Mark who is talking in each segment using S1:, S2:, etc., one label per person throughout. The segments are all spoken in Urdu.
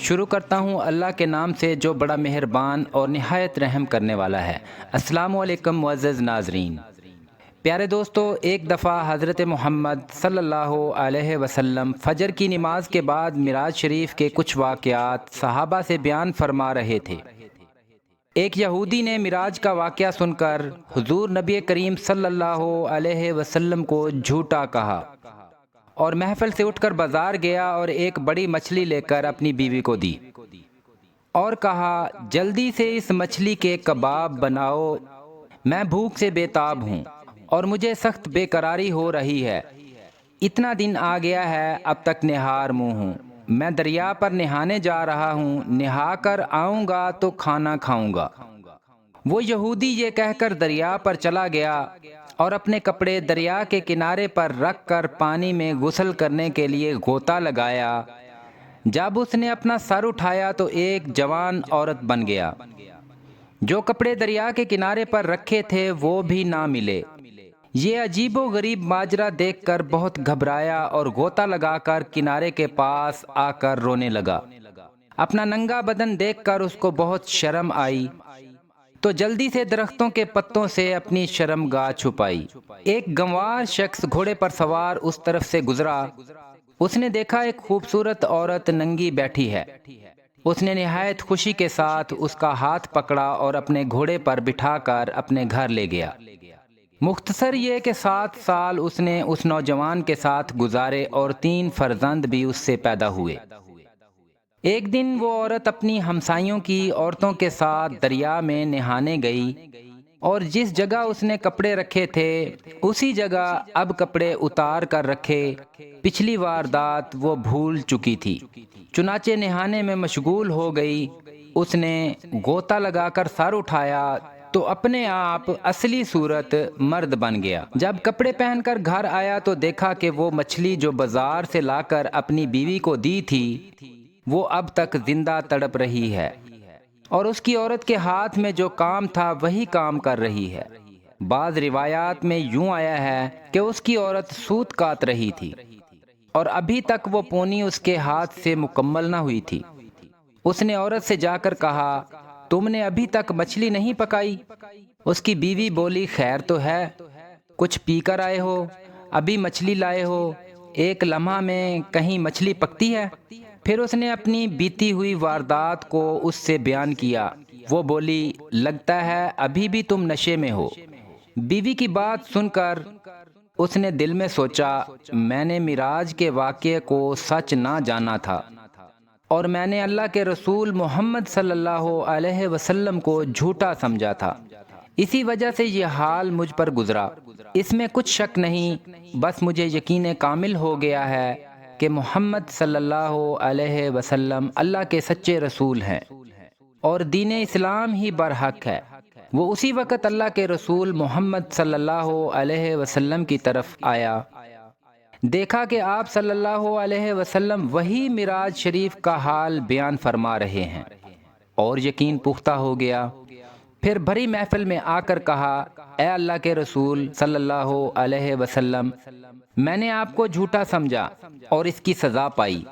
S1: شروع کرتا ہوں اللہ کے نام سے جو بڑا مہربان اور نہایت رحم کرنے والا ہے۔ السلام علیکم معزز ناظرین۔ پیارے دوستو، ایک دفعہ حضرت محمد صلی اللہ علیہ وسلم فجر کی نماز کے بعد معراج شریف کے کچھ واقعات صحابہ سے بیان فرما رہے تھے۔ ایک یہودی نے معراج کا واقعہ سن کر حضور نبی کریم صلی اللہ علیہ وسلم کو جھوٹا کہا اور محفل سے اٹھ کر بازار گیا اور ایک بڑی مچھلی لے کر اپنی بیوی کو دی اور کہا، جلدی سے اس مچھلی کے کباب بناؤ، میں بھوک سے بے تاب ہوں اور مجھے سخت بے قراری ہو رہی ہے۔ اتنا دن آ گیا ہے، اب تک نہار منہ ہوں۔ میں دریا پر نہانے جا رہا ہوں، نہا کر آؤں گا تو کھانا کھاؤں گا۔ وہ یہودی یہ کہہ کر دریا پر چلا گیا اور اپنے کپڑے دریا کے کنارے پر رکھ کر پانی میں غسل کرنے کے لیے غوطہ لگایا۔ جب اس نے اپنا سر اٹھایا تو ایک جوان عورت بن گیا۔ جو کپڑے دریا کے کنارے پر رکھے تھے وہ بھی نہ ملے۔ یہ عجیب و غریب ماجرا دیکھ کر بہت گھبرایا اور غوطہ لگا کر کنارے کے پاس آ کر رونے لگا۔ اپنا ننگا بدن دیکھ کر اس کو بہت شرم آئی تو جلدی سے درختوں کے پتوں سے اپنی شرم گاہ چھپائی۔ ایک گنوار شخص گھوڑے پر سوار اس طرف سے گزرا۔ اس نے دیکھا ایک خوبصورت عورت ننگی بیٹھی ہے۔ اس نے نہایت خوشی کے ساتھ اس کا ہاتھ پکڑا اور اپنے گھوڑے پر بٹھا کر اپنے گھر لے گیا۔ مختصر یہ کہ 7 سال اس نے اس نوجوان کے ساتھ گزارے اور 3 فرزند بھی اس سے پیدا ہوئے۔ ایک دن وہ عورت اپنی ہمسائیوں کی عورتوں کے ساتھ دریا میں نہانے گئی اور جس جگہ اس نے کپڑے رکھے تھے اسی جگہ اب کپڑے اتار کر رکھے۔ پچھلی واردات وہ بھول چکی تھی، چنانچہ نہانے میں مشغول ہو گئی۔ اس نے غوطہ لگا کر سر اٹھایا تو اپنے آپ اصلی صورت مرد بن گیا۔ جب کپڑے پہن کر گھر آیا تو دیکھا کہ وہ مچھلی جو بازار سے لا کر اپنی بیوی کو دی تھی وہ اب تک زندہ تڑپ رہی ہے اور اس کی عورت کے ہاتھ میں جو کام تھا وہی کام کر رہی ہے۔ بعض روایات میں یوں آیا ہے کہ اس کی عورت سوت کاٹ رہی تھی اور ابھی تک وہ پونی اس کے ہاتھ سے مکمل نہ ہوئی تھی۔ اس نے عورت سے جا کر کہا، تم نے ابھی تک مچھلی نہیں پکائی؟ اس کی بیوی بولی، خیر تو ہے، کچھ پی کر آئے ہو، ابھی مچھلی لائے ہو، ایک لمحہ میں کہیں مچھلی پکتی ہے؟ پھر اس نے اپنی بیتی ہوئی واردات کو اس سے بیان کیا۔ وہ بولی، لگتا ہے ابھی بھی تم نشے میں ہو۔ بیوی کی بات سن کر اس نے دل میں سوچا، میں نے معراج کے واقعے کو سچ نہ جانا تھا اور میں نے اللہ کے رسول محمد صلی اللہ علیہ وسلم کو جھوٹا سمجھا تھا، اسی وجہ سے یہ حال مجھ پر گزرا۔ اس میں کچھ شک نہیں، بس مجھے یقین کامل ہو گیا ہے کہ محمد صلی اللہ علیہ وسلم اللہ کے سچے رسول ہیں اور دین اسلام ہی برحق ہے۔ وہ اسی وقت اللہ کے رسول محمد صلی اللہ علیہ وسلم کی طرف آیا، دیکھا کہ آپ صلی اللہ علیہ وسلم وہی معراج شریف کا حال بیان فرما رہے ہیں اور یقین پختہ ہو گیا۔ پھر بھری محفل میں آ کر کہا، اے اللہ کے رسول صلی اللہ علیہ وسلم، میں نے آپ کو جھوٹا سمجھا اور اس کی سزا پائی۔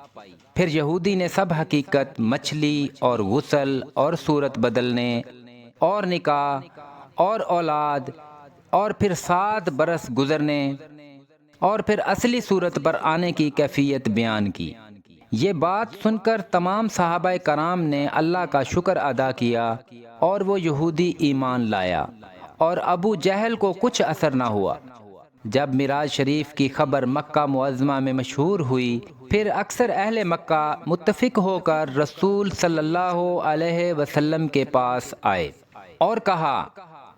S1: پھر یہودی نے سب حقیقت، مچھلی اور غسل اور صورت بدلنے اور نکاح اور اولاد اور پھر 7 برس گزرنے اور پھر اصلی صورت پر آنے کی کیفیت بیان کی۔ یہ بات سن کر تمام صحابہ کرام نے اللہ کا شکر ادا کیا اور وہ یہودی ایمان لایا اور ابو جہل کو کچھ اثر نہ ہوا۔ جب معراج شریف کی خبر مکہ معظمہ میں مشہور ہوئی، پھر اکثر اہل مکہ متفق ہو کر رسول صلی اللہ علیہ وسلم کے پاس آئے اور کہا،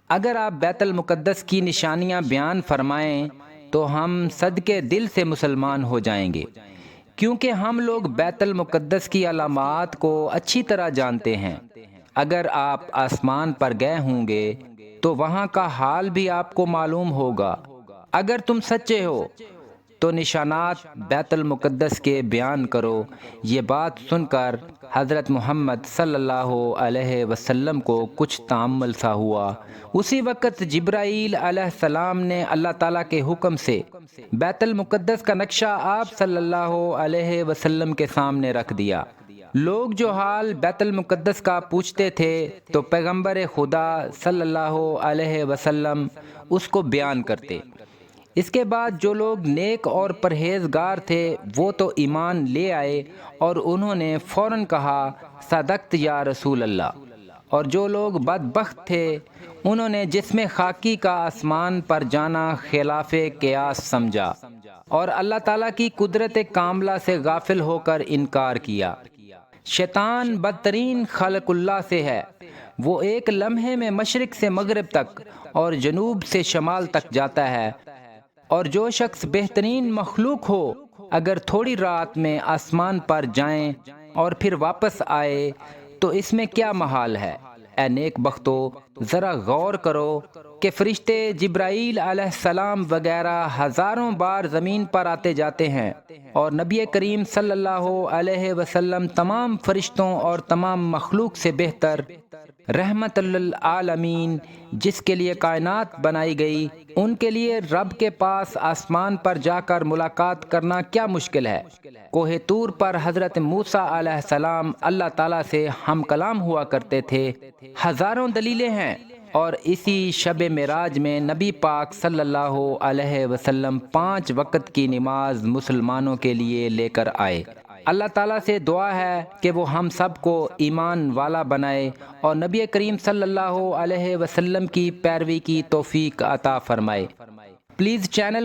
S1: اگر آپ بیت المقدس کی نشانیاں بیان فرمائیں تو ہم صدقے دل سے مسلمان ہو جائیں گے، کیونکہ ہم لوگ بیت المقدس کی علامات کو اچھی طرح جانتے ہیں۔ اگر آپ آسمان پر گئے ہوں گے تو وہاں کا حال بھی آپ کو معلوم ہوگا۔ اگر تم سچے ہو تو نشانات بیت المقدس کے بیان کرو۔ یہ بات سن کر حضرت محمد صلی اللہ علیہ وسلم کو کچھ تأمل سا ہوا۔ اسی وقت جبرائیل علیہ السلام نے اللہ تعالیٰ کے حکم سے بیت المقدس کا نقشہ آپ صلی اللہ علیہ وسلم کے سامنے رکھ دیا۔ لوگ جو حال بیت المقدس کا پوچھتے تھے تو پیغمبر خدا صلی اللہ علیہ وسلم اس کو بیان کرتے۔ اس کے بعد جو لوگ نیک اور پرہیزگار تھے وہ تو ایمان لے آئے اور انہوں نے فوراً کہا صدقت یا رسول اللہ، اور جو لوگ بدبخت تھے انہوں نے جسم خاکی کا آسمان پر جانا خلاف قیاس سمجھا اور اللہ تعالیٰ کی قدرت کاملہ سے غافل ہو کر انکار کیا۔ شیطان بدترین خلق اللہ سے ہے، وہ ایک لمحے میں مشرق سے مغرب تک اور جنوب سے شمال تک جاتا ہے، اور جو شخص بہترین مخلوق ہو اگر تھوڑی رات میں آسمان پر جائیں اور پھر واپس آئے تو اس میں کیا محال ہے؟ اے نیک بختو، ذرا غور کرو کہ فرشتے جبرائیل علیہ السلام وغیرہ ہزاروں بار زمین پر آتے جاتے ہیں، اور نبی کریم صلی اللہ علیہ وسلم تمام فرشتوں اور تمام مخلوق سے بہتر رحمت للعالمین جس کے لیے کائنات بنائی گئی، ان کے لیے رب کے پاس آسمان پر جا کر ملاقات کرنا کیا مشکل ہے؟ کوہ طور پر حضرت موسیٰ علیہ السلام اللہ تعالیٰ سے ہم کلام ہوا کرتے تھے، ہزاروں دلیلیں ہیں، اور اسی شب معراج میں نبی پاک صلی اللہ علیہ وسلم 5 وقت کی نماز مسلمانوں کے لیے لے کر آئے۔ اللہ تعالیٰ سے دعا ہے کہ وہ ہم سب کو ایمان والا بنائے اور نبی کریم صلی اللہ علیہ وسلم کی پیروی کی توفیق عطا فرمائے۔ Please channel